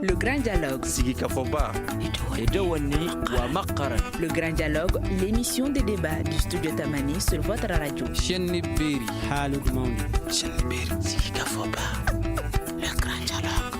Le Grand Dialogue. Le Grand Dialogue, l'émission des débats du studio Tamani sur votre radio. Le Grand Dialogue.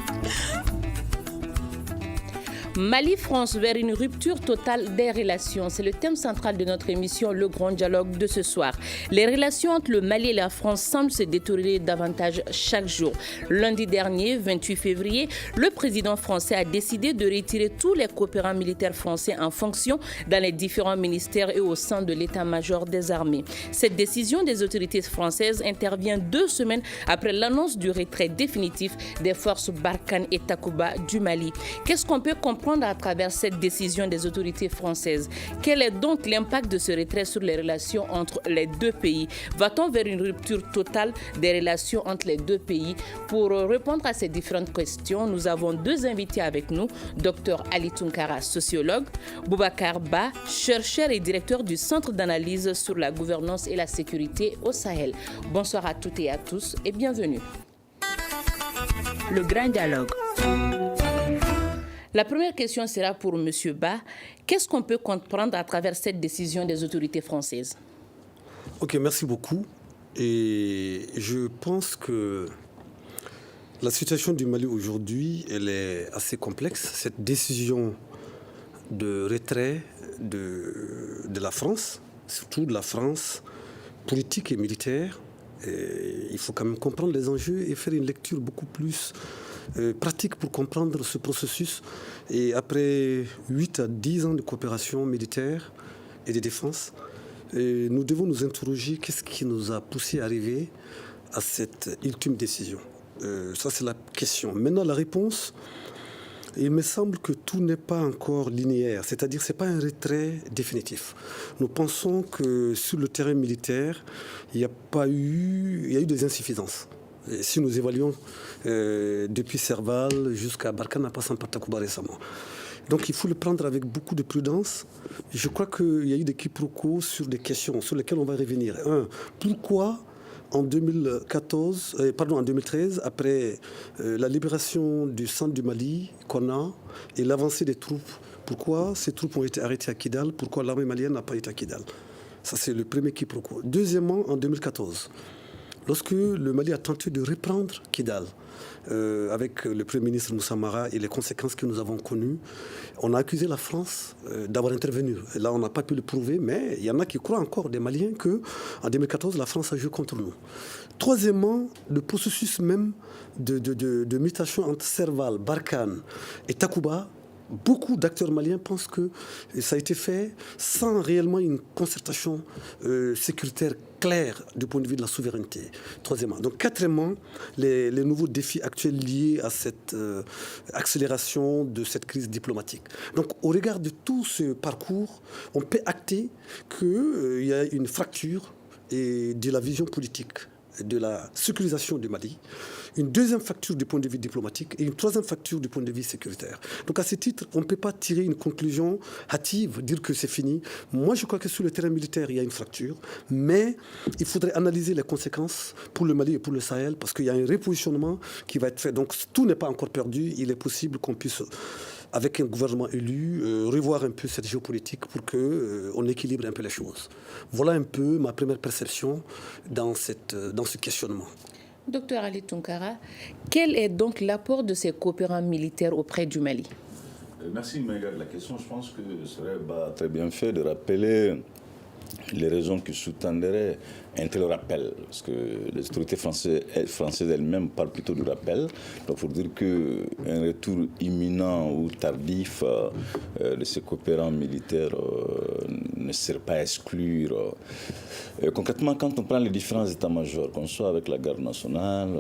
Mali-France vers une rupture totale des relations. C'est le thème central de notre émission Le Grand Dialogue de ce soir. Les relations entre le Mali et la France semblent se détériorer davantage chaque jour. Lundi dernier, 28 février, le président français a décidé de retirer tous les coopérants militaires français en fonction dans les différents ministères et au sein de l'état-major des armées. Cette décision des autorités françaises intervient 2 semaines après l'annonce du retrait définitif des forces Barkhane et Takuba du Mali. Qu'est-ce qu'on peut comprendre à travers cette décision des autorités françaises? Quel est donc l'impact de ce retrait sur les relations entre les deux pays? Va-t-on vers une rupture totale des relations entre les deux pays? Pour répondre à ces différentes questions, nous avons 2 invités avec nous. Dr Ali Tunkara, sociologue, Boubacar Ba, chercheur et directeur du Centre d'analyse sur la gouvernance et la sécurité au Sahel. Bonsoir à toutes et à tous et bienvenue. Le Grand Dialogue. La première question sera pour M. Ba. Qu'est-ce qu'on peut comprendre à travers cette décision des autorités françaises? Ok, merci beaucoup. Et je pense que la situation du Mali aujourd'hui, elle est assez complexe. Cette décision de retrait de la France, surtout de la France politique et militaire, il faut quand même comprendre les enjeux et faire une lecture beaucoup plus pratique pour comprendre ce processus. Et après 8 à 10 ans de coopération militaire et de défense, nous devons nous interroger qu'est-ce qui nous a poussé à arriver à cette ultime décision. Ça, c'est la question. Maintenant, la réponse, il me semble que tout n'est pas encore linéaire, c'est-à-dire que ce n'est pas un retrait définitif. Nous pensons que sur le terrain militaire, il y a eu des insuffisances. Et si nous évaluons depuis Serval jusqu'à Barkhane, en passant par Takuba récemment. Donc il faut le prendre avec beaucoup de prudence. Je crois qu'il y a eu des quiproquos sur des questions sur lesquelles on va revenir. Pourquoi en 2013, après la libération du centre du Mali, Konna, et l'avancée des troupes, pourquoi ces troupes ont été arrêtées à Kidal? Pourquoi l'armée malienne n'a pas été à Kidal? Ça, c'est le premier quiproquo. Deuxièmement, en 2014, lorsque le Mali a tenté de reprendre Kidal, avec le Premier ministre Moussa Mara et les conséquences que nous avons connues, on a accusé la France d'avoir intervenu. Et là, on n'a pas pu le prouver, mais il y en a qui croient encore, des Maliens, qu'en 2014, la France a joué contre nous. Troisièmement, le processus même de mutation entre Serval, Barkhane et Takuba, beaucoup d'acteurs maliens pensent que ça a été fait sans réellement une concertation sécuritaire claire du point de vue de la souveraineté. Troisièmement. Donc, quatrièmement, les nouveaux défis actuels liés à cette accélération de cette crise diplomatique. Donc, au regard de tout ce parcours, on peut acter qu'il y a une fracture et de la vision politique de la sécurisation du Mali, une deuxième facture du point de vue diplomatique et une troisième facture du point de vue sécuritaire. Donc à ce titre, on ne peut pas tirer une conclusion hâtive, dire que c'est fini. Moi, je crois que sur le terrain militaire, il y a une fracture, mais il faudrait analyser les conséquences pour le Mali et pour le Sahel, parce qu'il y a un repositionnement qui va être fait. Donc tout n'est pas encore perdu. Il est possible qu'on puisse, avec un gouvernement élu, revoir un peu cette géopolitique pour qu'on équilibre un peu les choses. Voilà un peu ma première perception dans ce questionnement. Docteur Ali Tunkara, quel est donc l'apport de ces coopérants militaires auprès du Mali? Merci, Méga. La question, je pense que ce serait très bien fait de rappeler les raisons qui sous-tendraient un tel rappel, parce que les autorités françaises elles-mêmes parlent plutôt du rappel. Donc, pour dire qu'un retour imminent ou tardif de ces coopérants militaires ne sert pas à exclure. Concrètement, quand on prend les différents états-majors, qu'on soit avec la garde nationale,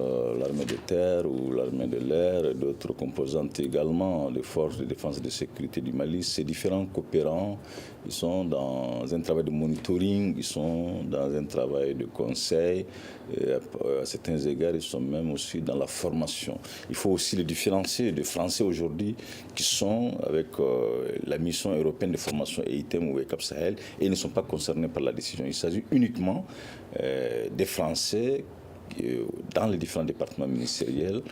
l'armée de terre ou l'armée de l'air et d'autres composantes également, les forces de défense et de sécurité du Mali, ces différents coopérants, ils sont dans un travail de monitoring, ils sont dans un travail de conseil, et à certains égards, ils sont même aussi dans la formation. Il faut aussi les différencier des Français aujourd'hui qui sont avec la mission européenne de formation EITEM ou ECAP Sahel et ils ne sont pas concernés par la décision. Il s'agit uniquement des Français dans les différents départements ministériels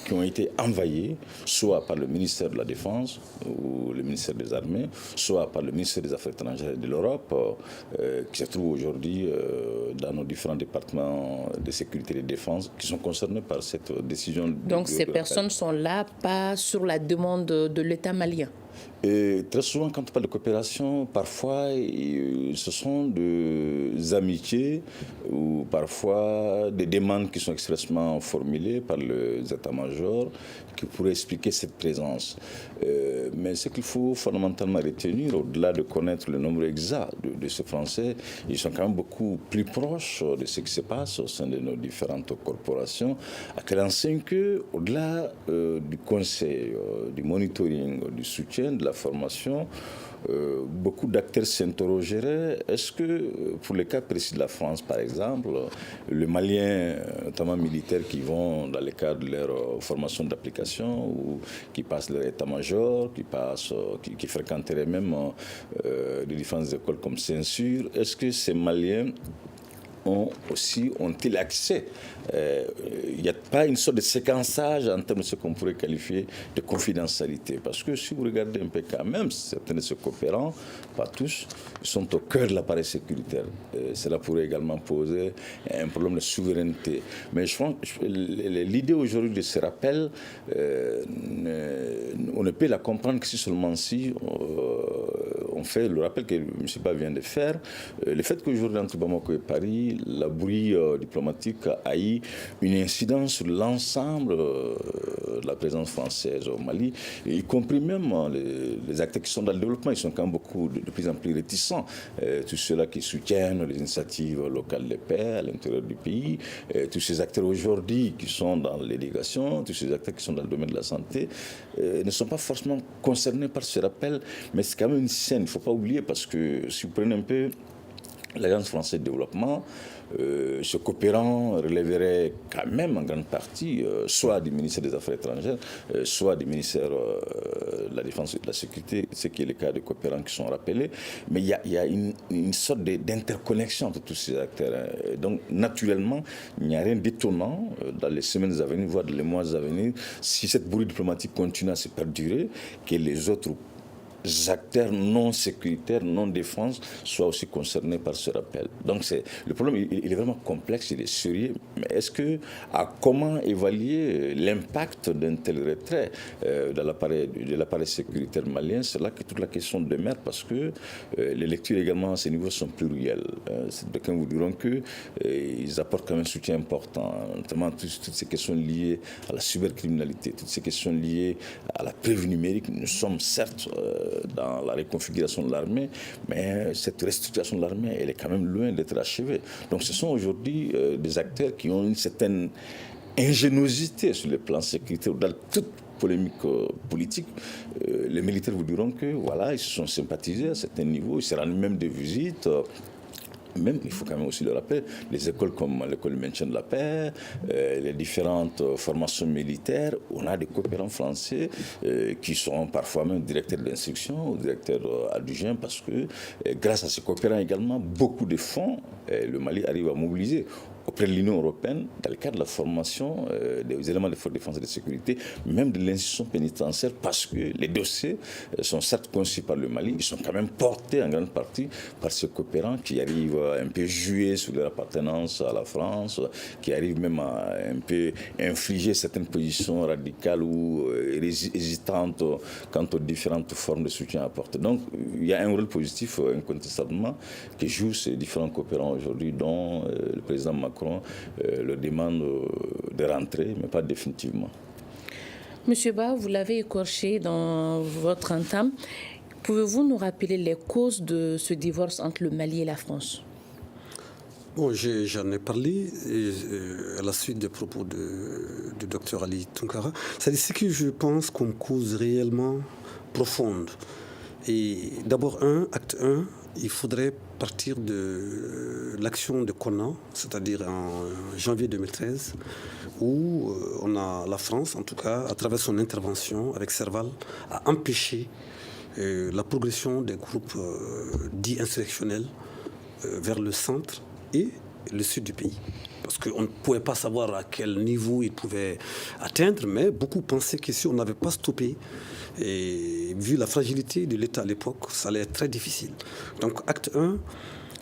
qui ont été envahis, soit par le ministère de la Défense ou le ministère des Armées, soit par le ministère des Affaires étrangères et de l'Europe, qui se trouve aujourd'hui dans nos différents départements de sécurité et de défense, qui sont concernés par cette décision. Donc ces personnes sont là, pas sur la demande de l'État malien? Et très souvent, quand on parle de coopération, parfois, ce sont des amitiés ou parfois des demandes qui sont expressément formulées par les états-majors qui pourraient expliquer cette présence. Mais ce qu'il faut fondamentalement retenir, au-delà de connaître le nombre exact de ces Français, ils sont quand même beaucoup plus proches de ce qui se passe au sein de nos différentes corporations, à quelle enseigne que, au-delà du conseil, du monitoring, du soutien, de la formation, beaucoup d'acteurs s'interrogeraient, est-ce que, pour le cas précis de la France, par exemple, les Maliens, notamment militaires, qui vont dans le cadre de leur formation d'application ou qui passent leur état-major, qui fréquenteraient même des différentes écoles comme Censure, est-ce que ces Maliens ont-ils accès? Il n'y a pas une sorte de séquençage en termes de ce qu'on pourrait qualifier de confidentialité. Parce que si vous regardez un peu quand même, certains de ces coopérants, pas tous, sont au cœur de l'appareil sécuritaire. Cela pourrait également poser un problème de souveraineté. Mais je pense que l'idée aujourd'hui de ce rappel, on ne peut la comprendre que si seulement si on fait le rappel que M. Ba vient de faire. Le fait qu'aujourd'hui, entre Bamako et Paris, la bruit diplomatique a eu une incidence sur l'ensemble de la présence française au Mali, y compris même les acteurs qui sont dans le développement. Ils sont quand même de plus en plus réticents. Tous ceux-là qui soutiennent les initiatives locales de paix à l'intérieur du pays, tous ces acteurs aujourd'hui qui sont dans l'élégation, tous ces acteurs qui sont dans le domaine de la santé, ne sont pas forcément concernés par ce rappel, mais c'est quand même une scène, il ne faut pas oublier, parce que si vous prenez un peu l'Agence française de développement, ce coopérant relèverait quand même en grande partie soit du ministère des Affaires étrangères, soit du ministère de la Défense et de la Sécurité, ce qui est le cas des coopérants qui sont rappelés. Mais il y a une sorte d'interconnexion entre tous ces acteurs. Donc, naturellement, il n'y a rien d'étonnant dans les semaines à venir, voire dans les mois à venir, si cette bruit diplomatique continue à se perdurer, que les autres acteurs non sécuritaires, non défense, soient aussi concernés par ce rappel. Donc le problème, il est vraiment complexe, il est sérieux. Mais comment évaluer l'impact d'un tel retrait de l'appareil sécuritaire malien? C'est là que toute la question demeure, parce que les lectures également à ce niveau sont plurielles. D'aucuns vous diront qu'ils apportent quand même un soutien important, notamment toutes ces questions liées à la cybercriminalité, toutes ces questions liées à la prévenue numérique. Nous sommes certes dans la reconfiguration de l'armée, mais cette restructuration de l'armée, elle est quand même loin d'être achevée. Donc ce sont aujourd'hui des acteurs qui ont une certaine ingéniosité sur le plan sécuritaire, dans toute polémique politique. Les militaires vous diront que voilà, ils se sont sympathisés à certains niveaux, ils se rendent même des visites. Même, il faut quand même aussi le rappeler, les écoles comme l'école du maintien de la paix, les différentes formations militaires, on a des coopérants français qui sont parfois même directeurs d'instruction ou directeurs adjoints, parce que grâce à ces coopérants également, beaucoup de fonds, le Mali arrive à mobiliser auprès de l'Union européenne, dans le cadre de la formation des éléments de force de défense et de sécurité, même de l'institution pénitentiaire, parce que les dossiers sont certes conçus par le Mali, ils sont quand même portés en grande partie par ces coopérants qui arrivent à un peu jouer sur leur appartenance à la France, qui arrivent même à un peu infliger certaines positions radicales ou hésitantes quant aux différentes formes de soutien apportées. Donc, il y a un rôle positif, incontestablement, que jouent ces différents coopérants aujourd'hui, dont le président Macron leur demande de rentrer, mais pas définitivement. Monsieur Ba, vous l'avez écorché dans votre entame. Pouvez-vous nous rappeler les causes de ce divorce entre le Mali et la France? Bon, j'en ai parlé à la suite des propos du docteur Ali Tunkara. C'est ce que je pense comme cause réellement profonde. Et d'abord, acte 1, il faudrait partir de l'action de Conan, c'est-à-dire en janvier 2013, où la France, en tout cas, à travers son intervention avec Serval, a empêché la progression des groupes dits insurrectionnels vers le centre et le sud du pays. parce qu'on ne pouvait pas savoir à quel niveau il pouvait atteindre, mais beaucoup pensaient que si on n'avait pas stoppé, et vu la fragilité de l'État à l'époque, ça allait être très difficile. Donc acte 1,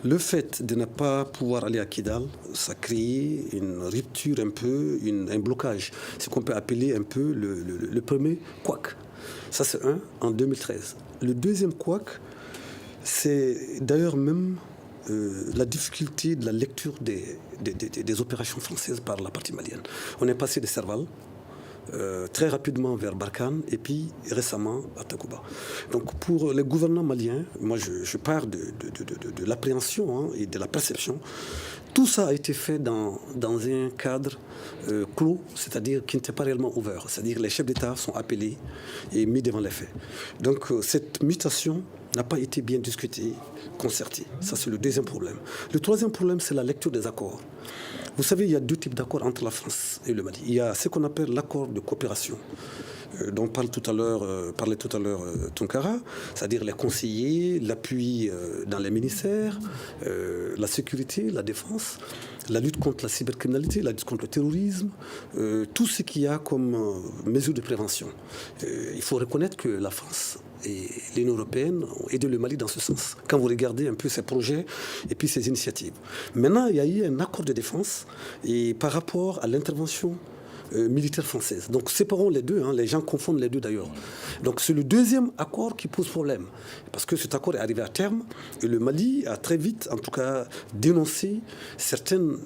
le fait de ne pas pouvoir aller à Kidal, ça crée une rupture un peu, un blocage, ce qu'on peut appeler un peu le premier couac. Ça c'est un, en 2013. Le deuxième couac, c'est d'ailleurs même la difficulté de la lecture des opérations françaises par la partie malienne. On est passé de Serval, très rapidement vers Barkhane et puis récemment à Takuba. Donc pour les gouvernants maliens, moi je pars de l'appréhension et de la perception. Tout ça a été fait dans un cadre clos, c'est-à-dire qui n'était pas réellement ouvert. C'est-à-dire que les chefs d'État sont appelés et mis devant les faits. Donc cette mutation n'a pas été bien discutée, concertée. Ça, c'est le deuxième problème. Le troisième problème, c'est la lecture des accords. Vous savez, il y a deux types d'accords entre la France et le Mali. Il y a ce qu'on appelle l'accord de coopération, dont parlait tout à l'heure Tunkara, c'est-à-dire les conseillers, l'appui dans les ministères, la sécurité, la défense, la lutte contre la cybercriminalité, la lutte contre le terrorisme, tout ce qu'il y a comme mesure de prévention. Il faut reconnaître que la France et l'Union européenne ont aidé le Mali dans ce sens, quand vous regardez un peu ces projets et puis ces initiatives. Maintenant, il y a eu un accord de défense et par rapport à l'intervention militaire française. Donc séparons les deux, les gens confondent les deux d'ailleurs. Donc c'est le deuxième accord qui pose problème, parce que cet accord est arrivé à terme et le Mali a très vite, en tout cas, dénoncé certains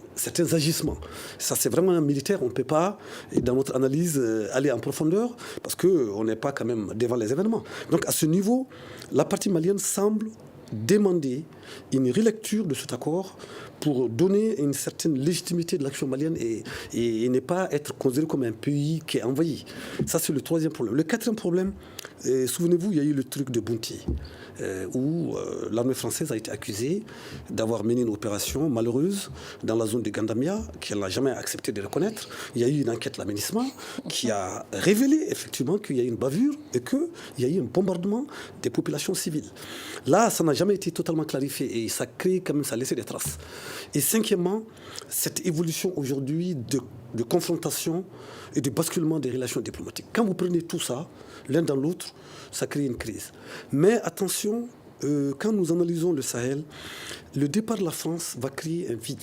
agissements. Ça c'est vraiment un militaire, on ne peut pas, dans notre analyse, aller en profondeur, parce qu'on n'est pas quand même devant les événements. Donc à ce niveau, la partie malienne semble demander une relecture de cet accord pour donner une certaine légitimité de l'action malienne et ne pas être considéré comme un pays qui est envahi. Ça, c'est le troisième problème. Le quatrième problème, souvenez-vous, il y a eu le truc de Bounty, où l'armée française a été accusée d'avoir mené une opération malheureuse dans la zone de Gandamia, qu'elle n'a jamais accepté de reconnaître. Il y a eu une enquête, l'aménagement, qui a révélé effectivement qu'il y a eu une bavure et qu'il y a eu un bombardement des populations civiles. Là, ça n'a jamais été totalement clarifié et ça crée quand même, ça a laissé des traces. Et cinquièmement, cette évolution aujourd'hui de confrontation et de basculement des relations diplomatiques. Quand vous prenez tout ça, l'un dans l'autre, ça crée une crise. Mais attention, quand nous analysons le Sahel, le départ de la France va créer un vide.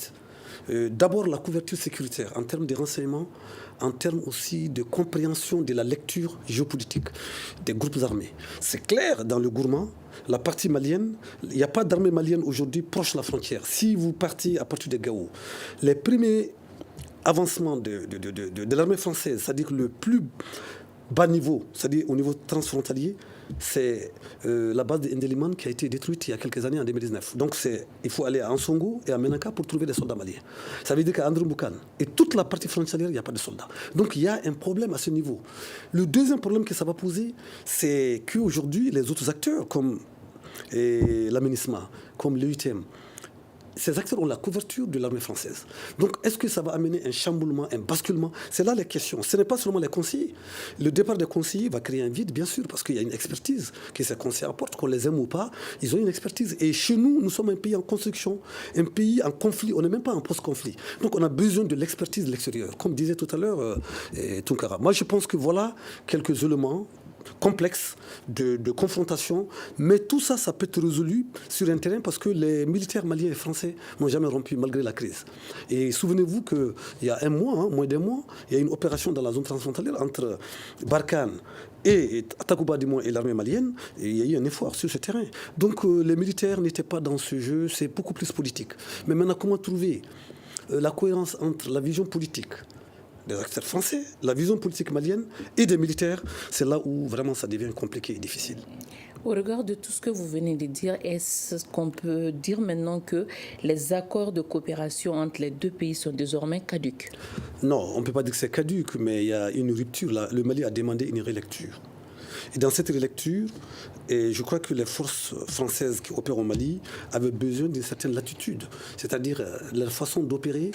D'abord, la couverture sécuritaire en termes de renseignements, en termes aussi de compréhension de la lecture géopolitique des groupes armés. C'est clair, dans le Gourmand, la partie malienne, il n'y a pas d'armée malienne aujourd'hui proche de la frontière. Si vous partez à partir de Gao, les premiers avancements de l'armée française, c'est-à-dire le plus bas niveau, c'est-à-dire au niveau transfrontalier, c'est la base de Ndeliman qui a été détruite il y a quelques années en 2019. Donc il faut aller à Ansongo et à Menaka pour trouver des soldats maliens. Ça veut dire qu'à André-Mboukan et toute la partie frontalière, il n'y a pas de soldats. Donc il y a un problème à ce niveau. Le deuxième problème que ça va poser, c'est qu'aujourd'hui, les autres acteurs comme l'aménagement, comme l'UITM, ces acteurs ont la couverture de l'armée française. Donc, est-ce que ça va amener un chamboulement, un basculement? C'est là les questions. Ce n'est pas seulement les conseillers. Le départ des conseillers va créer un vide, bien sûr, parce qu'il y a une expertise que ces conseillers apportent, qu'on les aime ou pas. Ils ont une expertise. Et chez nous, nous sommes un pays en construction, un pays en conflit. On n'est même pas en post-conflit. Donc, on a besoin de l'expertise de l'extérieur. Comme disait tout à l'heure Tunkara. Moi, je pense que voilà quelques éléments complexe de confrontation, mais tout ça, ça peut être résolu sur un terrain parce que les militaires maliens et français n'ont jamais rompu malgré la crise. Et souvenez-vous qu'il y a un mois, moins d'un mois, il y a une opération dans la zone transfrontalière entre Barkhane et Takuba et l'armée malienne, et il y a eu un effort sur ce terrain. Donc les militaires n'étaient pas dans ce jeu, c'est beaucoup plus politique. Mais maintenant, comment trouver la cohérence entre la vision politique des acteurs français, la vision politique malienne et des militaires, c'est là où vraiment ça devient compliqué et difficile. Au regard de tout ce que vous venez de dire, est-ce qu'on peut dire maintenant que les accords de coopération entre les deux pays sont désormais caducs? Non, on ne peut pas dire que c'est caduc, mais il y a une rupture. Là. Le Mali a demandé une relecture. Et dans cette relecture, je crois que les forces françaises qui opèrent au Mali avaient besoin d'une certaine latitude. C'est-à-dire, leur façon d'opérer,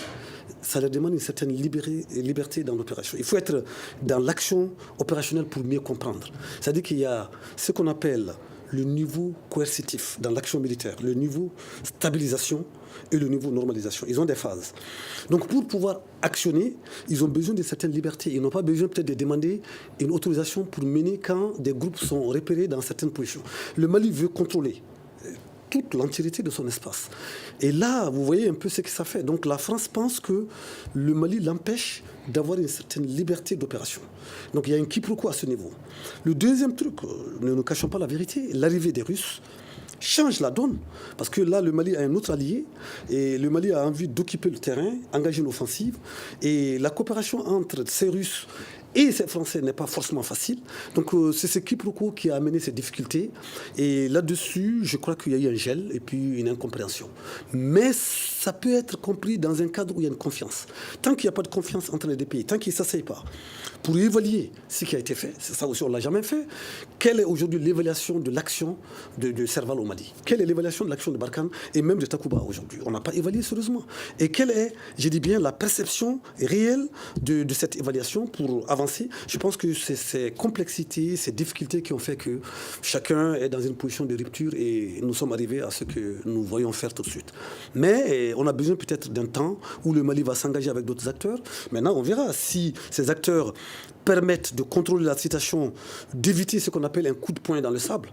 ça leur demande une certaine liberté dans l'opération. Il faut être dans l'action opérationnelle pour mieux comprendre. C'est-à-dire qu'il y a ce qu'on appelle le niveau coercitif dans l'action militaire, le niveau stabilisation et le niveau normalisation. Ils ont des phases. Donc pour pouvoir actionner, ils ont besoin de certaines libertés. Ils n'ont pas besoin peut-être de demander une autorisation pour mener quand des groupes sont repérés dans certaines positions. Le Mali veut contrôler toute l'entièreté de son espace. Et là, vous voyez un peu ce que ça fait. Donc la France pense que le Mali l'empêche d'avoir une certaine liberté d'opération. Donc il y a un quiproquo à ce niveau. Le deuxième truc, ne nous cachons pas la vérité, l'arrivée des Russes change la donne, parce que là, le Mali a un autre allié, et le Mali a envie d'occuper le terrain, engager une offensive, et la coopération entre ces Russes et ces Français n'est pas forcément facile. Donc c'est ce quiproquo qui a amené ces difficultés. Et là-dessus, je crois qu'il y a eu un gel et puis une incompréhension. Mais ça peut être compris dans un cadre où il y a une confiance. Tant qu'il n'y a pas de confiance entre les deux pays, tant qu'ils ne s'asseyent pas pour évaluer ce qui a été fait, c'est ça aussi on ne l'a jamais fait, quelle est aujourd'hui l'évaluation de l'action de Serval au Mali? Quelle est l'évaluation de l'action de Barkhane et même de Takuba aujourd'hui? On n'a pas évalué sérieusement. Et quelle est, je dis bien, la perception réelle de cette évaluation pour avancer? Je pense que c'est ces complexités, ces difficultés qui ont fait que chacun est dans une position de rupture et nous sommes arrivés à ce que nous voyons faire tout de suite. Mais on a besoin peut-être d'un temps où le Mali va s'engager avec d'autres acteurs. Maintenant, on verra si ces acteurs permettent de contrôler la situation, d'éviter ce qu'on appelle un coup de poing dans le sable.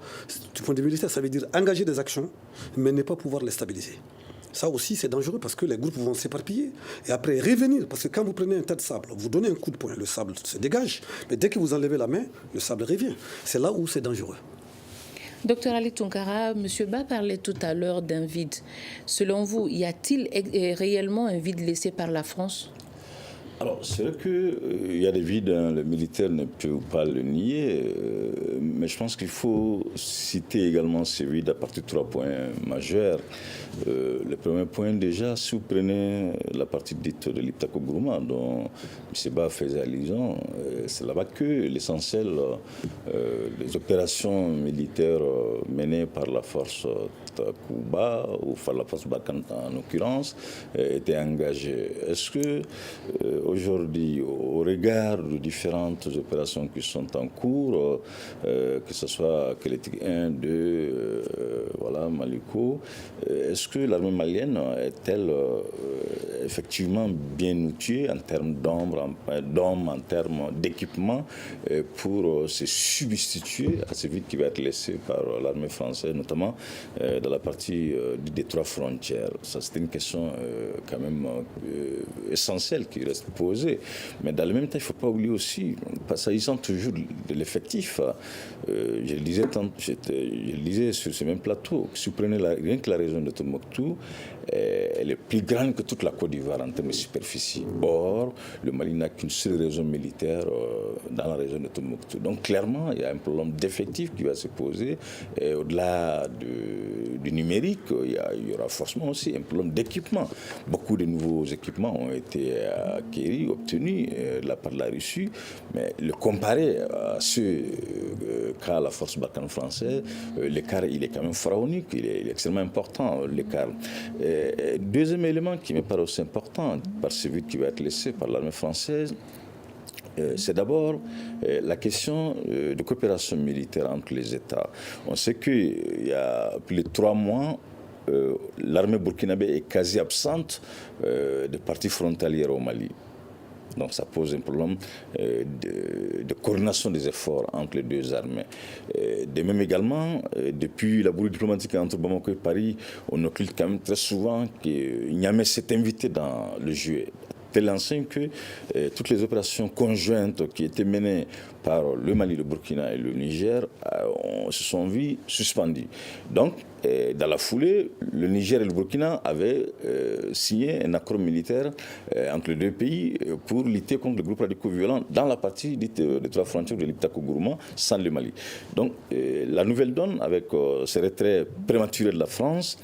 Du point de vue militaire, ça veut dire engager des actions, mais ne pas pouvoir les stabiliser. Ça aussi, c'est dangereux parce que les groupes vont s'éparpiller et après revenir. Parce que quand vous prenez un tas de sable, vous donnez un coup de poing, le sable se dégage. Mais dès que vous enlevez la main, le sable revient. C'est là où c'est dangereux. Docteur Ali Tounkara, M. Ba parlait tout à l'heure d'un vide. Selon vous, y a-t-il réellement un vide laissé par la France ? Alors, c'est vrai qu'il y a des vides, hein, le militaire ne peut pas le nier, mais je pense qu'il faut citer également ces vides à partir de 3 points majeurs. Le premier point, déjà, si vous prenez la partie dite de l'Iptako Gourma, dont M. Ba faisait allusion, c'est là-bas que l'essentiel des opérations militaires menées par la force Takuba, ou par la force Barkhane en l'occurrence, étaient engagées. Est-ce que aujourd'hui, au regard de différentes opérations qui sont en cours, que ce soit Kélétique 1, 2, voilà, Maliko, est-ce que l'armée malienne est-elle effectivement bien outillée en termes d'hommes, en termes d'équipement, pour se substituer à ce vide qui va être laissé par l'armée française, notamment dans la partie du détroit frontière? Ça, c'est une question quand même essentielle qui reste posée. Mais dans le même temps, il ne faut pas oublier aussi, s'agissant toujours de l'effectif, je le disais sur ce même plateau, si vous prenez rien que la région de Tombouctou, elle est plus grande que toute la Côte d'Ivoire en termes de superficie. Or, le Mali n'a qu'une seule région militaire dans la région de Tombouctou. Donc, clairement, il y a un problème d'effectif qui va se poser. Au-delà du numérique, il y aura forcément aussi un problème d'équipement. Beaucoup de nouveaux équipements ont été acquis, obtenus de la part de la Russie, mais le comparer à ceux qu'a la force Barkhane française, l'écart, il est quand même pharaonique, il est extrêmement important, l'écart. Deuxième élément qui me paraît aussi important, par ce vide qui va être laissé par l'armée française, c'est d'abord la question de coopération militaire entre les États. On sait qu'il y a plus de 3 mois, l'armée burkinabé est quasi absente de parties frontalières au Mali. Donc ça pose un problème de coordination des efforts entre les deux armées. De même également, depuis la brouille diplomatique entre Bamako et Paris, on occulte quand même très souvent que Niamey s'est invité dans le jeu. Telle enseigne que toutes les opérations conjointes qui étaient menées par le Mali, le Burkina et le Niger se sont vues suspendues. Donc, dans la foulée, le Niger et le Burkina avaient signé un accord militaire entre les deux pays pour lutter contre les groupes radicaux violents dans la partie dite de 3 frontières de l'Iptako Gourma, sans le Mali. Donc, la nouvelle donne, avec ce retrait prématuré de la France,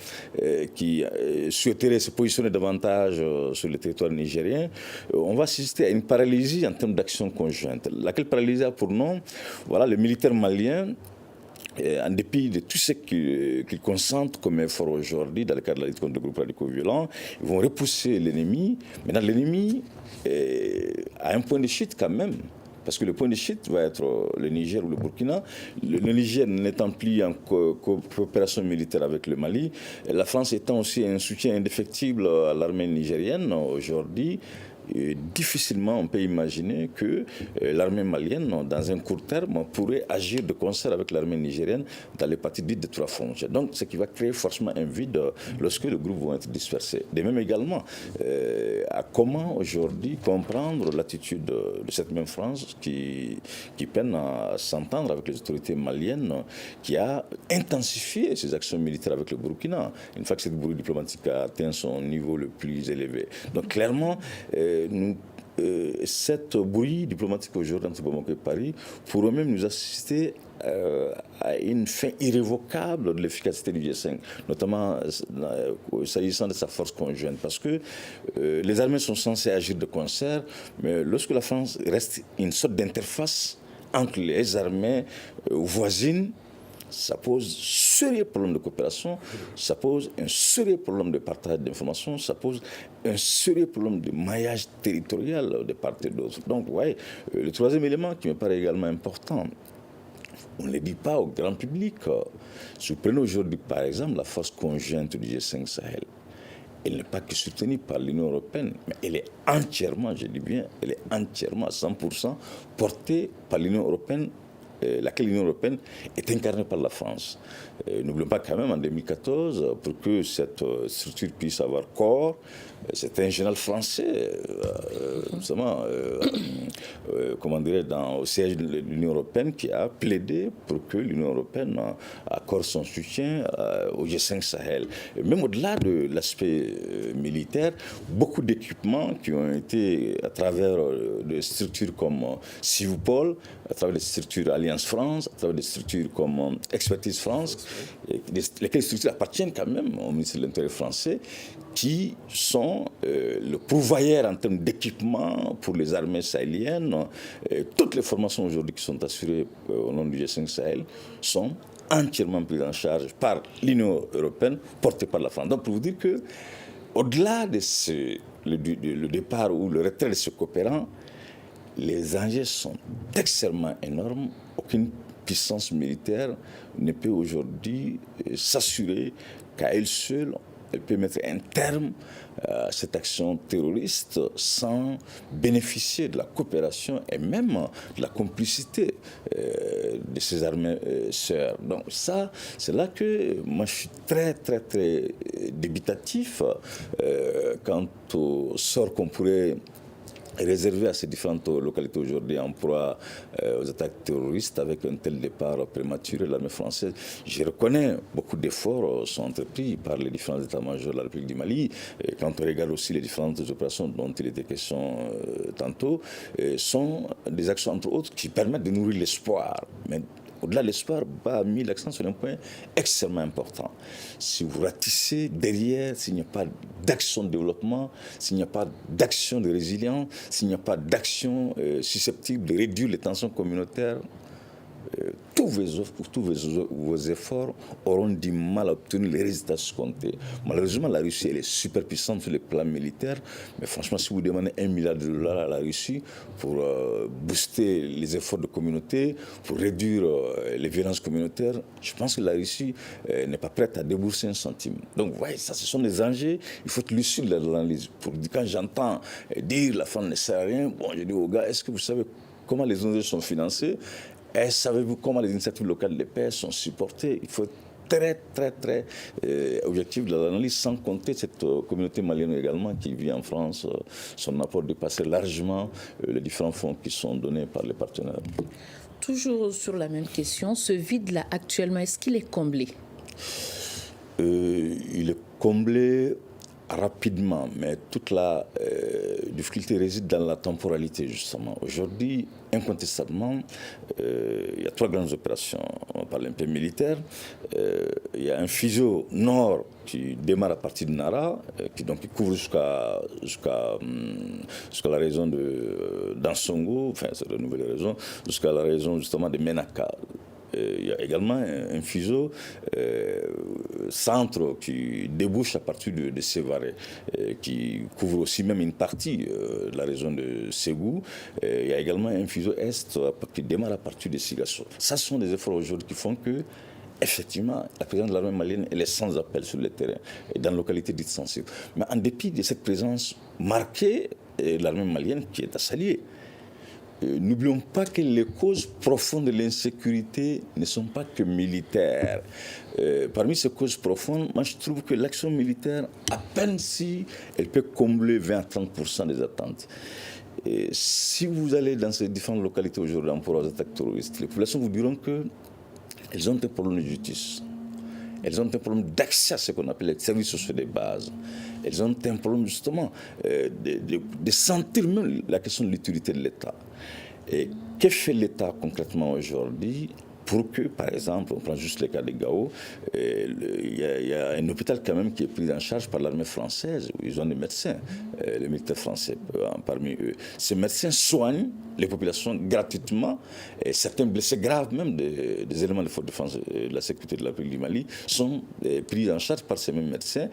qui souhaiterait se positionner davantage sur le territoire nigérien, on va assister à une paralysie en termes d'action conjointe. Laquelle paralysie a pour nom, voilà, les militaires maliens, en dépit de tout ce qu'ils consentent comme effort aujourd'hui dans le cadre de la lutte contre les groupes radicaux violents, ils vont repousser l'ennemi. Maintenant, l'ennemi a un point de chute quand même. Parce que le point de chute va être le Niger ou le Burkina. Le Niger n'étant plus en coopération militaire avec le Mali, la France étant aussi un soutien indéfectible à l'armée nigérienne aujourd'hui, difficilement on peut imaginer que l'armée malienne, dans un court terme, pourrait agir de concert avec l'armée nigérienne dans les parties dites de trois frontières. Donc, ce qui va créer forcément un vide lorsque les groupes vont être dispersés. De même également, à comment aujourd'hui comprendre l'attitude de cette même France qui peine à s'entendre avec les autorités maliennes, qui a intensifié ses actions militaires avec le Burkina, une fois que cette bruit diplomatique a atteint son niveau le plus élevé. Donc, clairement, cette bruit diplomatique aujourd'hui entre Bamako et Paris pourrait même nous assister à une fin irrévocable de l'efficacité du G5, notamment s'agissant de sa force conjointe, parce que les armées sont censées agir de concert, mais lorsque la France reste une sorte d'interface entre les armées voisines, ça pose un sérieux problème de coopération, ça pose un sérieux problème de partage d'informations, ça pose un sérieux problème de maillage territorial de part et d'autre. Donc, ouais, le troisième élément qui me paraît également important, on ne le dit pas au grand public. Si vous prenez aujourd'hui, par exemple, la force conjointe du G5 Sahel, elle n'est pas que soutenue par l'Union européenne, mais elle est entièrement, je dis bien, elle est entièrement à 100% portée par l'Union européenne, laquelle l'Union européenne est incarnée par la France. N'oublions pas quand même, en 2014, pour que cette structure puisse avoir corps, c'est un général français, au siège de l'Union européenne, qui a plaidé pour que l'Union européenne accorde son soutien au G5 Sahel. Et même au-delà de l'aspect militaire, beaucoup d'équipements qui ont été, à travers des structures comme Civipol, à travers des structures Alliance France, à travers des structures comme Expertise France, lesquelles structures appartiennent quand même au ministère de l'Intérieur français, qui sont le pourvoyeur en termes d'équipement pour les armées sahéliennes. Toutes les formations aujourd'hui qui sont assurées au nom du G5 Sahel sont entièrement prises en charge par l'Union européenne, portée par la France. Donc pour vous dire que, au-delà de le départ ou le retrait de ce coopérant, les enjeux sont extrêmement énormes. Aucune puissance militaire ne peut aujourd'hui s'assurer qu'à elle seule, elle peut mettre un terme à cette action terroriste sans bénéficier de la coopération et même de la complicité de ces armées sœurs. Donc ça, c'est là que moi je suis très, très, très dubitatif quant au sort qu'on pourrait réservé à ces différentes localités aujourd'hui en proie aux attaques terroristes avec un tel départ prématuré de l'armée française. Je reconnais beaucoup d'efforts sont entrepris par les différents états-majors de la République du Mali. Et quand on regarde aussi les différentes opérations dont il était question tantôt, sont des actions entre autres qui permettent de nourrir l'espoir. Mais au-delà de l'espoir, a mis l'accent sur un point extrêmement important. Si vous ratissez derrière, s'il n'y a pas d'action de développement, s'il n'y a pas d'action de résilience, s'il n'y a pas d'action susceptible de réduire les tensions communautaires, tous vos efforts auront du mal à obtenir les résultats escomptés. Malheureusement, la Russie elle est super puissante sur le plan militaire, mais franchement, si vous demandez $1 milliard à la Russie pour booster les efforts de communauté, pour réduire les violences communautaires, je pense que la Russie n'est pas prête à débourser un centime. Donc, ouais, ça, ce sont des enjeux. Il faut être lucide de l'analyse. Quand j'entends dire la France ne sert à rien, bon, je dis aux gars, est-ce que vous savez comment les enjeux sont financés? Et savez-vous comment les initiatives locales de paix sont supportées? Il faut être très, très, très objectif de l'analyse, sans compter cette communauté malienne également qui vit en France. Son apport dépasse largement les différents fonds qui sont donnés par les partenaires. Toujours sur la même question, ce vide-là actuellement, est-ce qu'il est comblé? Il est comblé rapidement, mais toute la difficulté réside dans la temporalité, justement. Aujourd'hui, incontestablement, il y a 3 grandes opérations. On parle un peu militaire. Il y a un fuseau nord qui démarre à partir de Nara, qui couvre jusqu'à la région de d'Ansongo, enfin c'est la nouvelle région, jusqu'à la région justement de Menaka. Il y a également un fuseau centre qui débouche à partir de Sévaré, qui couvre aussi même une partie de la région de Ségou. Il y a également un fuseau est qui démarre à partir de Sigasso. Ça sont des efforts aujourd'hui qui font que effectivement, la présence de l'armée malienne, elle est sans appel sur le terrain, et dans la localité dite sensible. Mais en dépit de cette présence marquée, l'armée malienne qui est à s'allier, n'oublions pas que les causes profondes de l'insécurité ne sont pas que militaires. Parmi ces causes profondes, moi je trouve que l'action militaire, à peine si elle peut combler 20 à 30% des attentes. Et si vous allez dans ces différentes localités aujourd'hui en pour les attaques terroristes, les populations vous diront que elles ont des problèmes de justice. Elles ont un problème d'accès à ce qu'on appelle les services sociaux de base. Elles ont un problème justement de sentir même la question de l'utilité de l'État. Et que fait l'État concrètement aujourd'hui pour que, par exemple, on prend juste le cas de Gao, il y a un hôpital quand même qui est pris en charge par l'armée française, où ils ont des médecins, les militaires français parmi eux. Ces médecins soignent les populations gratuitement, et certains blessés graves même des éléments de force de défense de la sécurité de la République du Mali sont pris en charge par ces mêmes médecins.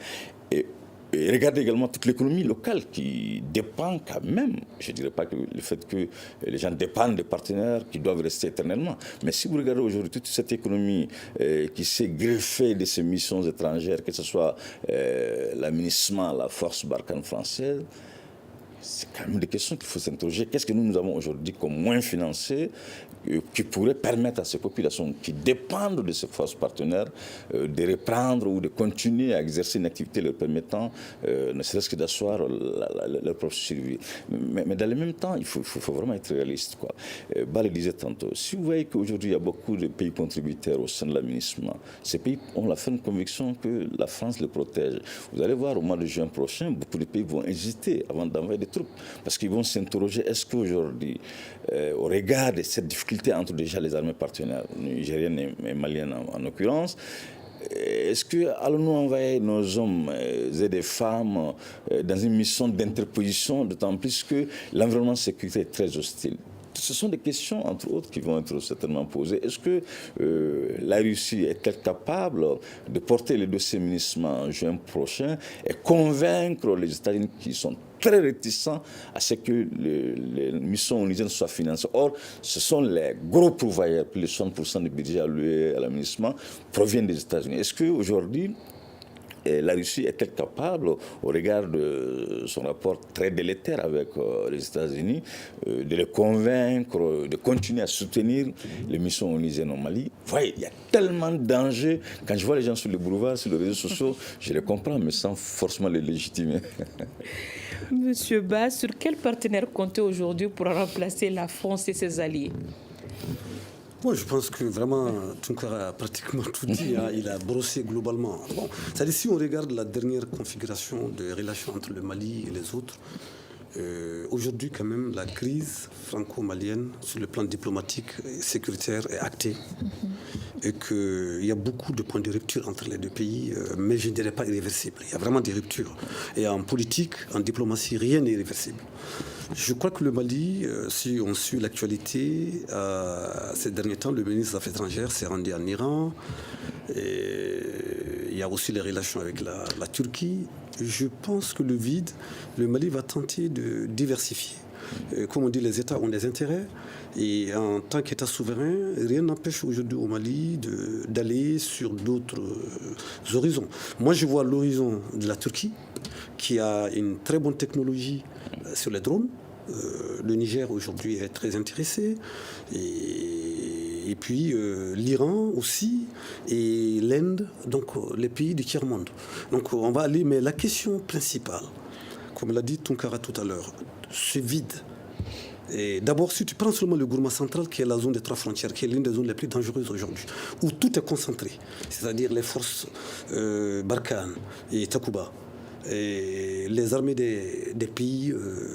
Et regardez également toute l'économie locale qui dépend quand même, je ne dirais pas que le fait que les gens dépendent des partenaires qui doivent rester éternellement, mais si vous regardez aujourd'hui toute cette économie qui s'est greffée de ces missions étrangères, que ce soit la MINUSMA, la force Barkhane française, c'est quand même des questions qu'il faut s'interroger. Qu'est-ce que nous avons aujourd'hui comme moyens financiers qui pourrait permettre à ces populations qui dépendent de ces forces partenaires de reprendre ou de continuer à exercer une activité leur permettant ne serait-ce que d'asseoir leur propre survie. Mais dans le même temps, il faut vraiment être réaliste, quoi. Bah le disait tantôt, si vous voyez qu'aujourd'hui il y a beaucoup de pays contributeurs au sein de la MINUSMA, ces pays ont la ferme conviction que la France les protège. Vous allez voir au mois de juin prochain, beaucoup de pays vont hésiter avant d'envoyer des troupes parce qu'ils vont s'interroger, est-ce qu'aujourd'hui, au regard de cette difficulté entre déjà les armées partenaires, nigériennes et maliennes en l'occurrence, est-ce que allons-nous envoyer nos hommes et des femmes dans une mission d'interposition, d'autant plus que l'environnement sécuritaire est très hostile? Ce sont des questions, entre autres, qui vont être certainement posées. Est-ce que la Russie est-elle capable de porter le dossier MINUSMA en juin prochain et convaincre les États-Unis qui sont très réticents à ce que les missions onusiennes soient financées? Or, ce sont les gros pourvoyeurs, plus de 60% du budget alloué à la MINUSMA proviennent des États-Unis. Est-ce qu'aujourd'hui, la Russie est-elle capable, au regard de son rapport très délétère avec les États-Unis, de les convaincre de continuer à soutenir les missions onusiennes au Mali? Vous voyez, il y a tellement de dangers. Quand je vois les gens sur les boulevards, sur les réseaux sociaux, je les comprends, mais sans forcément les légitimer. Monsieur Ba, sur quel partenaire comptez aujourd'hui pour remplacer la France et ses alliés? Moi, je pense que vraiment, Tounkara a pratiquement tout dit. Hein, il a brossé globalement. Bon, c'est-à-dire, si on regarde la dernière configuration de relations entre le Mali et les autres, aujourd'hui, quand même, la crise franco-malienne, sur le plan diplomatique et sécuritaire, est actée. Et qu'il y a beaucoup de points de rupture entre les deux pays, mais je ne dirais pas irréversibles. Il y a vraiment des ruptures. Et en politique, en diplomatie, rien n'est irréversible. Je crois que le Mali, si on suit l'actualité, ces derniers temps, le ministre des Affaires étrangères s'est rendu en Iran. Et il y a aussi les relations avec la Turquie. Je pense que le Mali va tenter de diversifier. Comme on dit, les États ont des intérêts. Et en tant qu'État souverain, rien n'empêche aujourd'hui au Mali d'aller sur d'autres horizons. Moi, je vois l'horizon de la Turquie, qui a une très bonne technologie sur les drones. Le Niger aujourd'hui est très intéressé. Et puis l'Iran aussi, et l'Inde, donc les pays du tiers-monde. Donc on va aller, mais la question principale, comme l'a dit Tounkara tout à l'heure, c'est vide. Et d'abord, si tu prends seulement le Gourma central, qui est la zone des 3 frontières, qui est l'une des zones les plus dangereuses aujourd'hui, où tout est concentré, c'est-à-dire les forces Barkhane et Takuba, et les armées des pays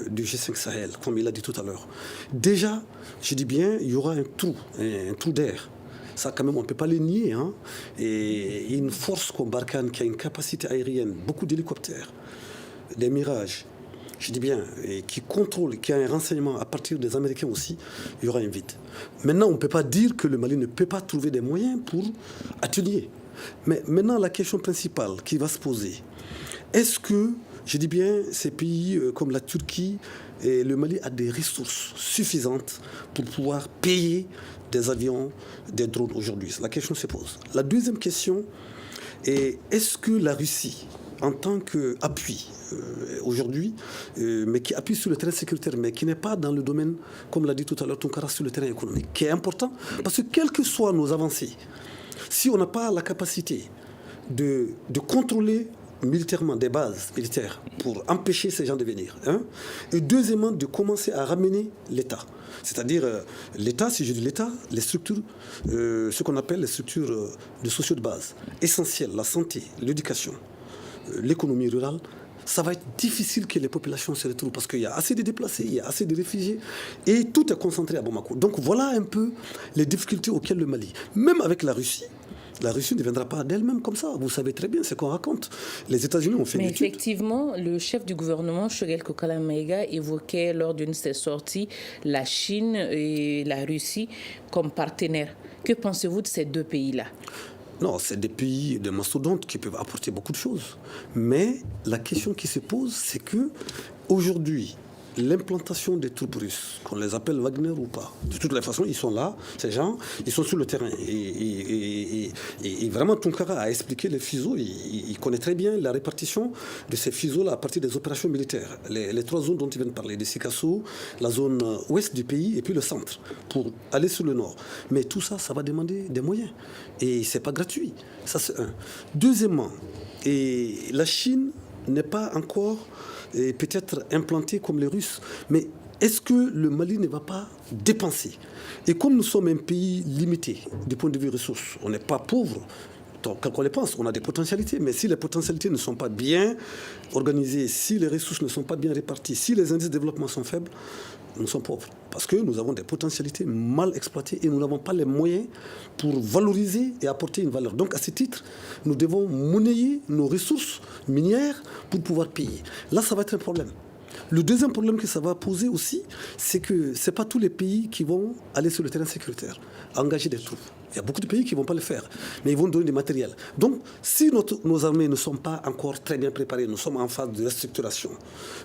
du G5 Sahel, comme il a dit tout à l'heure. Déjà, je dis bien, il y aura un trou d'air. Ça, quand même, on ne peut pas le nier. Hein. Et une force comme Barkhane, qui a une capacité aérienne, beaucoup d'hélicoptères, des Mirages, je dis bien, et qui contrôle, qui a un renseignement à partir des Américains aussi, il y aura un vide. Maintenant, on ne peut pas dire que le Mali ne peut pas trouver des moyens pour atténuer. Mais maintenant, la question principale qui va se poser, est-ce que, je dis bien, ces pays comme la Turquie et le Mali a des ressources suffisantes pour pouvoir payer des avions, des drones aujourd'hui? La question se pose. La deuxième question est, est-ce que la Russie, en tant qu'appui aujourd'hui, mais qui appuie sur le terrain sécuritaire, mais qui n'est pas dans le domaine, comme l'a dit tout à l'heure Tounkara, sur le terrain économique, qui est important, parce que quelles que soient nos avancées, si on n'a pas la capacité de contrôler militairement des bases militaires pour empêcher ces gens de venir, et deuxièmement, de commencer à ramener l'État. C'est-à-dire, l'État, si je dis l'État, les structures, ce qu'on appelle les structures de sociaux de base, essentielles, la santé, l'éducation, l'économie rurale, ça va être difficile que les populations se retrouvent parce qu'il y a assez de déplacés, il y a assez de réfugiés et tout est concentré à Bamako. Donc voilà un peu les difficultés auxquelles le Mali, même avec la Russie ne viendra pas d'elle-même comme ça. Vous savez très bien ce qu'on raconte. Les États-Unis ont fait une étude. Mais effectivement, le chef du gouvernement, Choguel Kokala Maïga, évoquait lors d'une de ses sorties la Chine et la Russie comme partenaires. Que pensez-vous de ces deux pays-là ? Non, c'est des pays de mastodontes qui peuvent apporter beaucoup de choses. Mais la question qui se pose, c'est que aujourd'hui, l'implantation des troupes russes, qu'on les appelle Wagner ou pas, de toutes les façons, ils sont là, ces gens, ils sont sur le terrain. Et vraiment, Tounkara a expliqué les fuseaux, il connaît très bien la répartition de ces fuseaux-là à partir des opérations militaires. Les trois zones dont il vient de parler, de Sikasso, la zone ouest du pays et puis le centre, pour aller sur le nord. Mais tout ça, ça va demander des moyens. Et ce n'est pas gratuit. Ça, c'est un. Deuxièmement, la Chine n'est pas encore peut-être implanté comme les Russes, mais est-ce que le Mali ne va pas dépenser? Et comme nous sommes un pays limité du point de vue ressources, on n'est pas pauvre, quand on les pense, on a des potentialités, mais si les potentialités ne sont pas bien organisées, si les ressources ne sont pas bien réparties, si les indices de développement sont faibles, nous sommes pauvres. Parce que nous avons des potentialités mal exploitées et nous n'avons pas les moyens pour valoriser et apporter une valeur. Donc à ce titre, nous devons monnayer nos ressources minières pour pouvoir payer. Là, ça va être un problème. Le deuxième problème que ça va poser aussi, c'est que ce n'est pas tous les pays qui vont aller sur le terrain sécuritaire, engager des troupes. Il y a beaucoup de pays qui ne vont pas le faire, mais ils vont donner du matériel. Donc, si nos armées ne sont pas encore très bien préparées, nous sommes en phase de restructuration,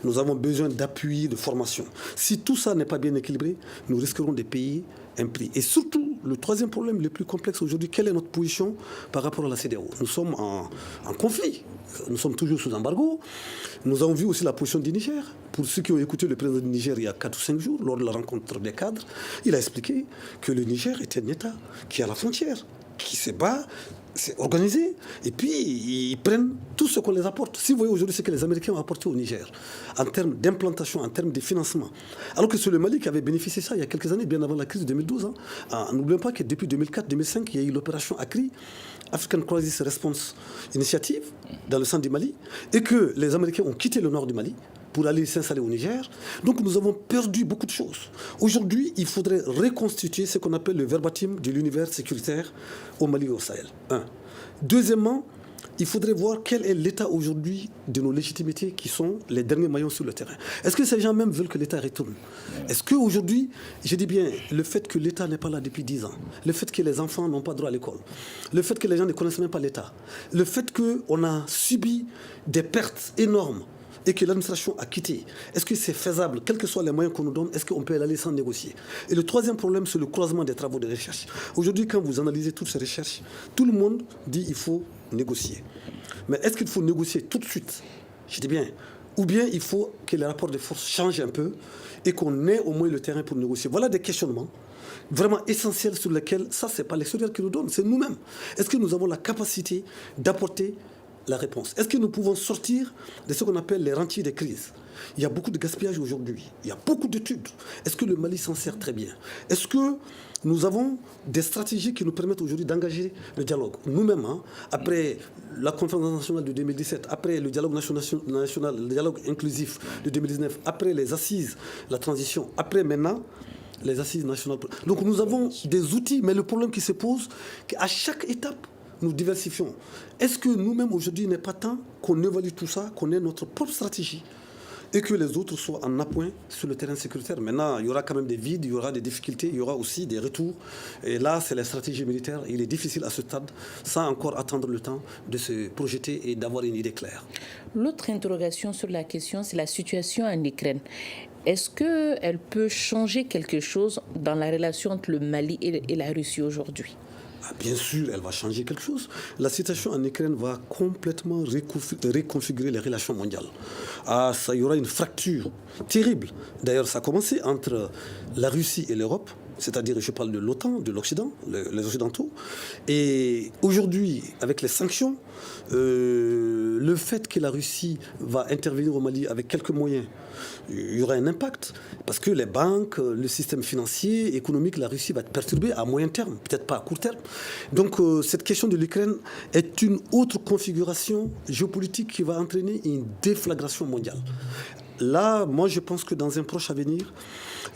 nous avons besoin d'appui, de formation. Si tout ça n'est pas bien équilibré, nous risquerons de payer un prix. Et surtout, le troisième problème le plus complexe aujourd'hui, quelle est notre position par rapport à la CEDEAO? Nous sommes en conflit. Nous sommes toujours sous embargo. Nous avons vu aussi la position du Niger. Pour ceux qui ont écouté le président du Niger il y a 4 ou 5 jours, lors de la rencontre des cadres, il a expliqué que le Niger était un État qui est à la frontière, qui se bat, c'est organisé, et puis ils prennent tout ce qu'on les apporte. Si vous voyez aujourd'hui ce que les Américains ont apporté au Niger, en termes d'implantation, en termes de financement, alors que c'est le Mali qui avait bénéficié de ça il y a quelques années, bien avant la crise de 2012. N'oublions pas que depuis 2004-2005, il y a eu l'opération ACRI, African Crisis Response Initiative, dans le centre du Mali, et que les Américains ont quitté le nord du Mali pour aller s'installer au Niger. Donc nous avons perdu beaucoup de choses. Aujourd'hui, il faudrait reconstituer ce qu'on appelle le verbatim de l'univers sécuritaire au Mali et au Sahel. Un. Deuxièmement, il faudrait voir quel est l'état aujourd'hui de nos légitimités qui sont les derniers maillons sur le terrain. Est-ce que ces gens même veulent que l'État retourne? Est-ce qu'aujourd'hui, je dis bien, le fait que l'État n'est pas là depuis 10 ans, le fait que les enfants n'ont pas droit à l'école, le fait que les gens ne connaissent même pas l'État, le fait qu'on a subi des pertes énormes et que l'administration a quitté, est-ce que c'est faisable, quels que soient les moyens qu'on nous donne, est-ce qu'on peut aller sans négocier? Et le troisième problème, c'est le croisement des travaux de recherche. Aujourd'hui, quand vous analysez toutes ces recherches, tout le monde dit qu'il faut négocier. Mais est-ce qu'il faut négocier tout de suite? Je dis bien. Ou bien il faut que les rapports de force changent un peu et qu'on ait au moins le terrain pour négocier. Voilà des questionnements vraiment essentiels sur lesquels, ça, ce n'est pas l'extérieur qui nous donne, c'est nous-mêmes. Est-ce que nous avons la capacité d'apporter la réponse? Est-ce que nous pouvons sortir de ce qu'on appelle les rentiers des crises? Il y a beaucoup de gaspillage aujourd'hui. Il y a beaucoup d'études. Est-ce que le Mali s'en sert très bien? Est-ce que nous avons des stratégies qui nous permettent aujourd'hui d'engager le dialogue? Nous-mêmes, après la conférence nationale de 2017, après le dialogue national, le dialogue inclusif de 2019, après les assises, la transition, après maintenant, les assises nationales. Donc nous avons des outils, mais le problème qui se pose, qu'à chaque étape, nous diversifions. Est-ce que nous-mêmes aujourd'hui, il n'est pas temps qu'on évalue tout ça, qu'on ait notre propre stratégie et que les autres soient en appoint sur le terrain sécuritaire. Maintenant, il y aura quand même des vides, il y aura des difficultés, il y aura aussi des retours. Et là, c'est la stratégie militaire. Il est difficile à ce stade, sans encore attendre le temps, de se projeter et d'avoir une idée claire. L'autre interrogation sur la question, c'est la situation en Ukraine. Est-ce qu'elle peut changer quelque chose dans la relation entre le Mali et la Russie aujourd'hui ? Bien sûr, elle va changer quelque chose. La situation en Ukraine va complètement reconfigurer les relations mondiales. Il y aura une fracture terrible. D'ailleurs, ça a commencé entre la Russie et l'Europe. C'est-à-dire, je parle de l'OTAN, de l'Occident, les Occidentaux. Et aujourd'hui, avec les sanctions, le fait que la Russie va intervenir au Mali avec quelques moyens, il y aura un impact. Parce que les banques, le système financier, économique, la Russie va être perturbée à moyen terme, peut-être pas à court terme. Donc, cette question de l'Ukraine est une autre configuration géopolitique qui va entraîner une déflagration mondiale. Là, moi, je pense que dans un proche avenir,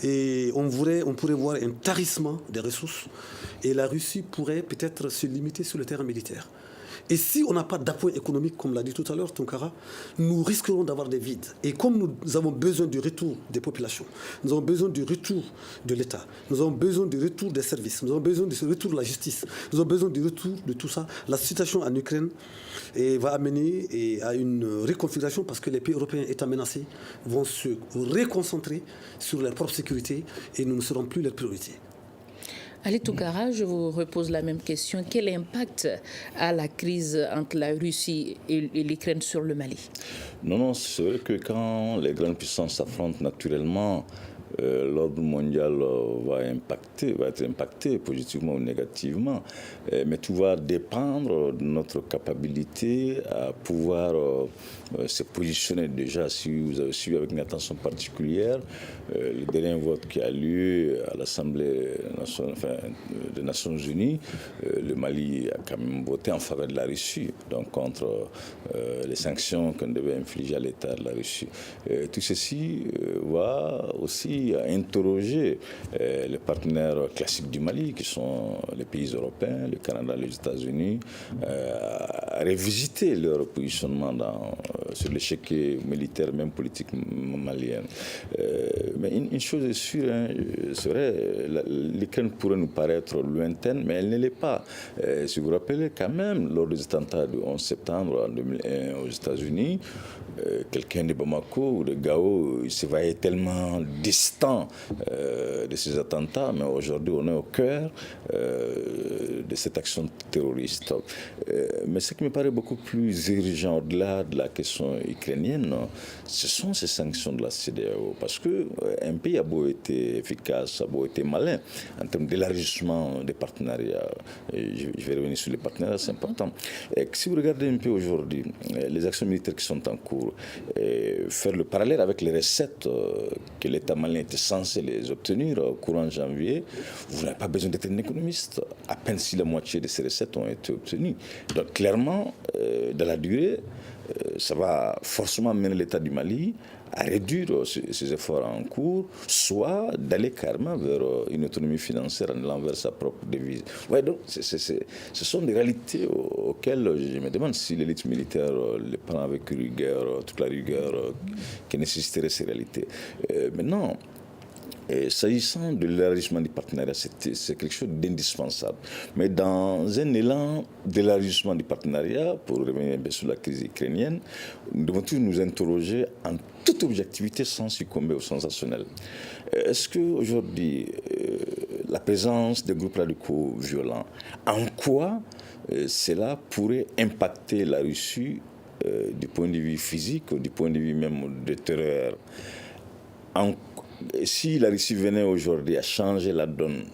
on pourrait voir un tarissement des ressources et la Russie pourrait peut-être se limiter sur le terrain militaire. Et si on n'a pas d'appui économique, comme l'a dit tout à l'heure Tounkara, nous risquerons d'avoir des vides. Et comme nous avons besoin du retour des populations, nous avons besoin du retour de l'État, nous avons besoin du retour des services, nous avons besoin du retour de la justice, nous avons besoin du retour de tout ça, la situation en Ukraine va amener à une reconfiguration parce que les pays européens étant menacés vont se reconcentrer sur leur propre sécurité et nous ne serons plus leur priorité. Ali Tounkara, je vous repose la même question. Quel impact a la crise entre la Russie et l'Ukraine sur le Mali ? Non, c'est vrai que quand les grandes puissances s'affrontent naturellement, l'ordre mondial va être impacté positivement ou négativement. Mais tout va dépendre de notre capacité à pouvoir se positionner. Déjà, si vous avez suivi avec une attention particulière le dernier vote qui a lieu à l'Assemblée des Nations Unies, le Mali a quand même voté en faveur de la Russie, donc contre les sanctions qu'on devait infliger à l'État de la Russie. Tout ceci va aussi interroger les partenaires classiques du Mali, qui sont les pays européens, le Canada, les États-Unis, à revisiter leur positionnement sur l'échec militaire, même politique malien. Mais une chose est sûre, c'est vrai, l'Ukraine pourrait nous paraître lointaine, mais elle ne l'est pas. Si vous vous rappelez, quand même, lors des attentats du 11 septembre en 2001 aux États-Unis, quelqu'un de Bamako ou de Gao, il se voyait tellement distant de ces attentats, mais aujourd'hui on est au cœur de cette action terroriste. Mais ce qui me paraît beaucoup plus urgent au-delà de la question ukrainienne, ce sont ces sanctions de la CEDEAO, parce qu'un pays a beau être efficace, a beau être malin en termes d'élargissement des partenariats. Je vais revenir sur les partenariats, c'est important. Et si vous regardez un peu aujourd'hui les actions militaires qui sont en cours, faire le parallèle avec les recettes que l'État malien était censé les obtenir au courant janvier, vous n'avez pas besoin d'être un économiste. À peine si la moitié de ces recettes ont été obtenues. Donc clairement, dans la durée, ça va forcément amener l'État du Mali à réduire ses efforts en cours, soit d'aller carrément vers une autonomie financière en allant vers sa propre devise. Ouais, donc ce sont des réalités auxquelles je me demande si l'élite militaire les prend avec rigueur, toute la rigueur qui nécessiterait ces réalités. Maintenant, s'agissant de l'élargissement du partenariat, c'est quelque chose d'indispensable. Mais dans un élan d'élargissement du partenariat, pour revenir un peu sur la crise ukrainienne, nous devons tous nous interroger en toute objectivité sans succomber au sensationnel. Est-ce qu'aujourd'hui, la présence des groupes radicaux violents, en quoi cela pourrait impacter la Russie du point de vue physique ou du point de vue même de terreur ? Si la Russie venait aujourd'hui à changer la donne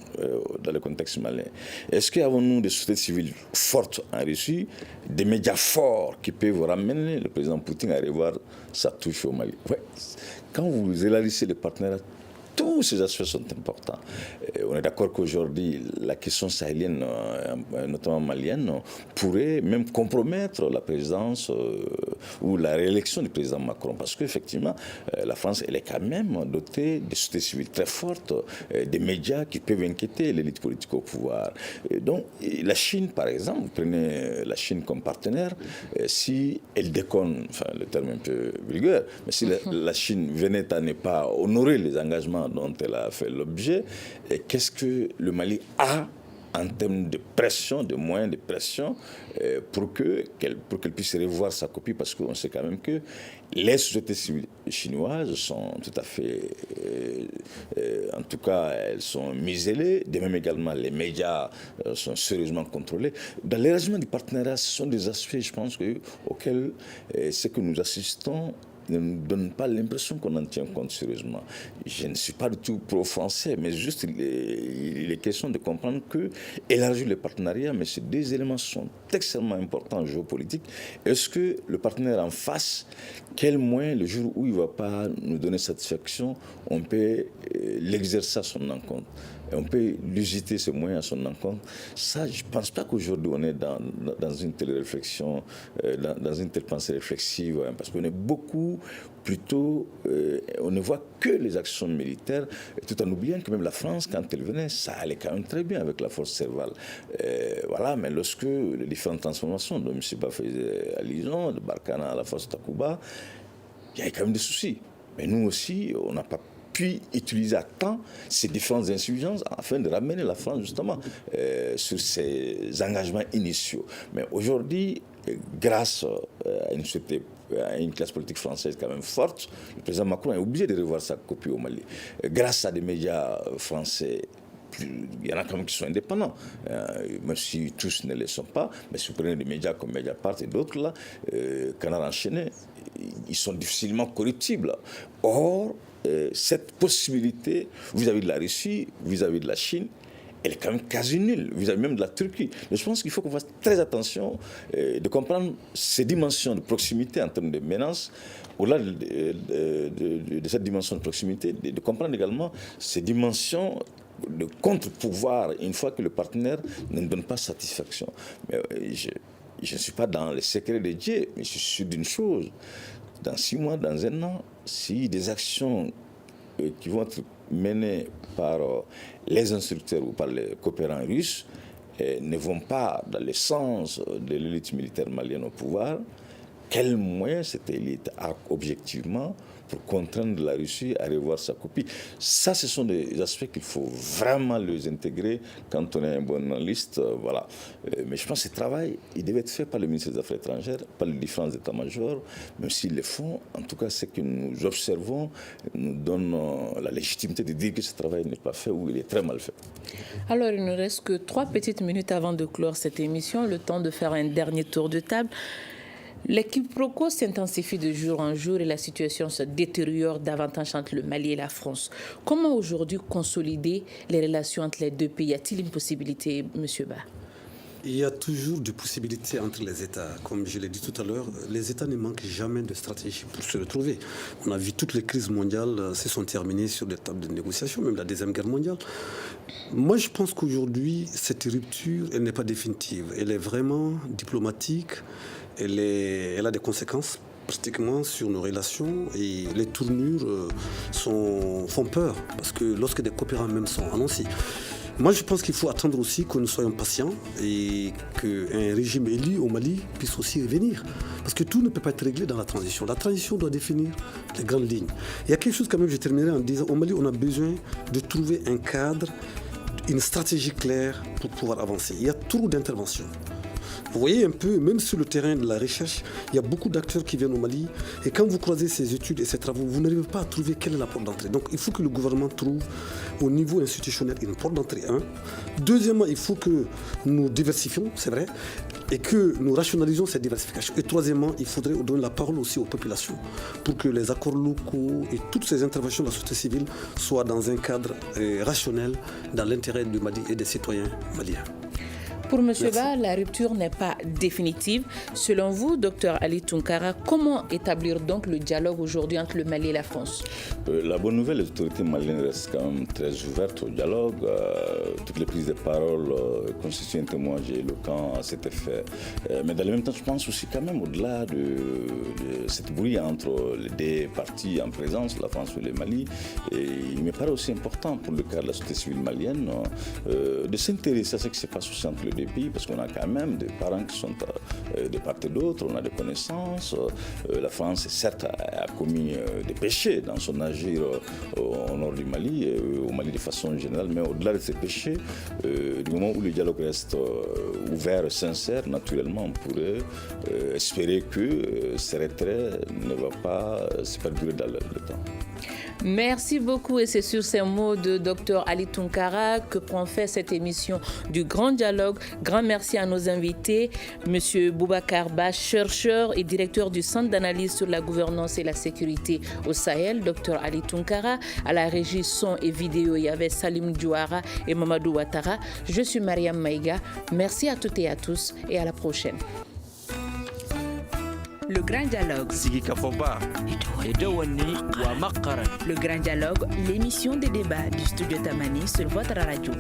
dans le contexte malien, est-ce qu'avons-nous des sociétés civiles fortes en Russie, des médias forts qui peuvent ramener le président Poutine à revoir sa touche au Mali? Ouais. Quand vous élargissez les partenariats, tout tous ces aspects sont importants. On est d'accord qu'aujourd'hui, la question sahélienne, notamment malienne, pourrait même compromettre la présidence ou la réélection du président Macron. Parce qu'effectivement, la France, elle est quand même dotée de sociétés civiles très fortes, des médias qui peuvent inquiéter l'élite politique au pouvoir. Donc, la Chine, par exemple, vous prenez la Chine comme partenaire, si elle déconne, enfin le terme est un peu vulgaire, mais si la Chine venait à ne pas honorer les engagements dont elle a fait l'objet, qu'est-ce que le Mali a en termes de pression, de moyens de pression, pour qu'elle puisse revoir sa copie, parce qu'on sait quand même que les sociétés civiles chinoises sont tout à fait, en tout cas, elles sont muselées, de même également les médias sont sérieusement contrôlés. Dans l'élargissement du partenariat, ce sont des aspects, je pense, auxquels ce que nous assistons ne nous donne pas l'impression qu'on en tient compte sérieusement. Je ne suis pas du tout pro-français, mais juste il est question de comprendre que élargir le partenariat, mais ces deux éléments sont extrêmement importants en géopolitique. Est-ce que le partenaire en face, quel moyen, le jour où il ne va pas nous donner satisfaction, on peut l'exercer à son encontre? On peut l'usiter ce moyen à son encontre. Ça, je ne pense pas qu'aujourd'hui on est dans une telle réflexion, dans une telle pensée réflexive, hein, parce qu'on est beaucoup plutôt, on ne voit que les actions militaires, tout en oubliant que même la France, quand elle venait, ça allait quand même très bien avec la force Serval. Voilà, mais lorsque les différentes transformations dont M. Ba faisait allusion, de Barkhane à la force Takuba, il y avait quand même des soucis. Mais nous aussi, on n'a pas pu utiliser à temps ces différentes insuffisances afin de ramener la France justement sur ses engagements initiaux. Mais aujourd'hui, grâce à une classe politique française quand même forte, le président Macron est obligé de revoir sa copie au Mali. Grâce à des médias français, il y en a quand même qui sont indépendants, même si tous ne le sont pas, mais si vous prenez des médias comme Mediapart et d'autres, là, Canard enchaîné, ils sont difficilement corruptibles. Or, cette possibilité vis-à-vis de la Russie, vis-à-vis de la Chine, elle est quand même quasi nulle, vis-à-vis même de la Turquie. Mais je pense qu'il faut qu'on fasse très attention de comprendre ces dimensions de proximité en termes de menaces, au-delà de cette dimension de proximité, de comprendre également ces dimensions de contre-pouvoir une fois que le partenaire ne donne pas satisfaction. Mais je ne suis pas dans les secrets de Dieu, mais je suis sûr d'une chose. Dans 6 mois, dans 1 an, si des actions qui vont être menées par les instructeurs ou par les coopérants russes ne vont pas dans le sens de l'élite militaire malienne au pouvoir, quels moyens cette élite a objectivement pour contraindre la Russie à revoir sa copie? Ça, ce sont des aspects qu'il faut vraiment les intégrer quand on est un bon analyste. Voilà. Mais je pense que ce travail, il devait être fait par le ministre des Affaires étrangères, par les différents états-majors, même s'ils le font. En tout cas, ce que nous observons nous donne la légitimité de dire que ce travail n'est pas fait ou il est très mal fait. Alors, il ne reste que 3 petites minutes avant de clore cette émission, le temps de faire un dernier tour de table. Les quiproquos s'intensifient de jour en jour et la situation se détériore davantage entre le Mali et la France. Comment aujourd'hui consolider les relations entre les deux pays? Y a-t-il une possibilité, M. Ba? Il y a toujours des possibilités entre les États. Comme je l'ai dit tout à l'heure, les États ne manquent jamais de stratégie pour se retrouver. On a vu toutes les crises mondiales se sont terminées sur des tables de négociation, même la Deuxième Guerre mondiale. Moi, je pense qu'aujourd'hui, cette rupture, elle n'est pas définitive. Elle est vraiment diplomatique. Elle a des conséquences pratiquement sur nos relations et les tournures font peur parce que lorsque des coopérants même sont annoncés. Moi, je pense qu'il faut attendre aussi que nous soyons patients et qu'un régime élu au Mali puisse aussi revenir. Parce que tout ne peut pas être réglé dans la transition. La transition doit définir les grandes lignes. Il y a quelque chose quand même, je terminerai en disant, au Mali, on a besoin de trouver un cadre, une stratégie claire pour pouvoir avancer. Il y a trop d'interventions. Vous voyez un peu, même sur le terrain de la recherche, il y a beaucoup d'acteurs qui viennent au Mali. Et quand vous croisez ces études et ces travaux, vous n'arrivez pas à trouver quelle est la porte d'entrée. Donc il faut que le gouvernement trouve au niveau institutionnel une porte d'entrée. Deuxièmement, il faut que nous diversifions, c'est vrai, et que nous rationalisions cette diversification. Et troisièmement, il faudrait donner la parole aussi aux populations pour que les accords locaux et toutes ces interventions de la société civile soient dans un cadre rationnel, dans l'intérêt du Mali et des citoyens maliens. Pour M. Ba, la rupture n'est pas définitive. Selon vous, Dr Ali Tounkara, comment établir donc le dialogue aujourd'hui entre le Mali et la France? La bonne nouvelle, les autorités maliennes restent quand même très ouvertes au dialogue. Toutes les prises de parole constituent un témoignage éloquent à cet effet. Mais dans le même temps, je pense aussi quand même au-delà de cette bruit entre les deux parties en présence, la France et le Mali, et il me paraît aussi important pour le cas de la société civile malienne de s'intéresser à ce qui se passe aussi entre les deux pays, parce qu'on a quand même des parents qui sont de part et d'autre, on a des connaissances. La France, certes, a commis des péchés dans son agir au nord du Mali, et au Mali de façon générale, mais au-delà de ces péchés, du moment où le dialogue reste ouvert, sincère, naturellement, on pourrait espérer que ce retrait ne va pas se perdurer dans le temps. Merci beaucoup et c'est sur ces mots de Dr Ali Tounkara que prend fin cette émission du Grand Dialogue. Grand merci à nos invités, M. Boubacar Ba, chercheur et directeur du Centre d'analyse sur la gouvernance et la sécurité au Sahel, Dr Ali Tounkara. À la régie son et vidéo, il y avait Salim Djouara et Mamadou Ouattara. Je suis Mariam Maïga. Merci à toutes et à tous et à la prochaine. Le Grand Dialogue. Le Grand Dialogue, l'émission des débats du Studio Tamani sur votre radio.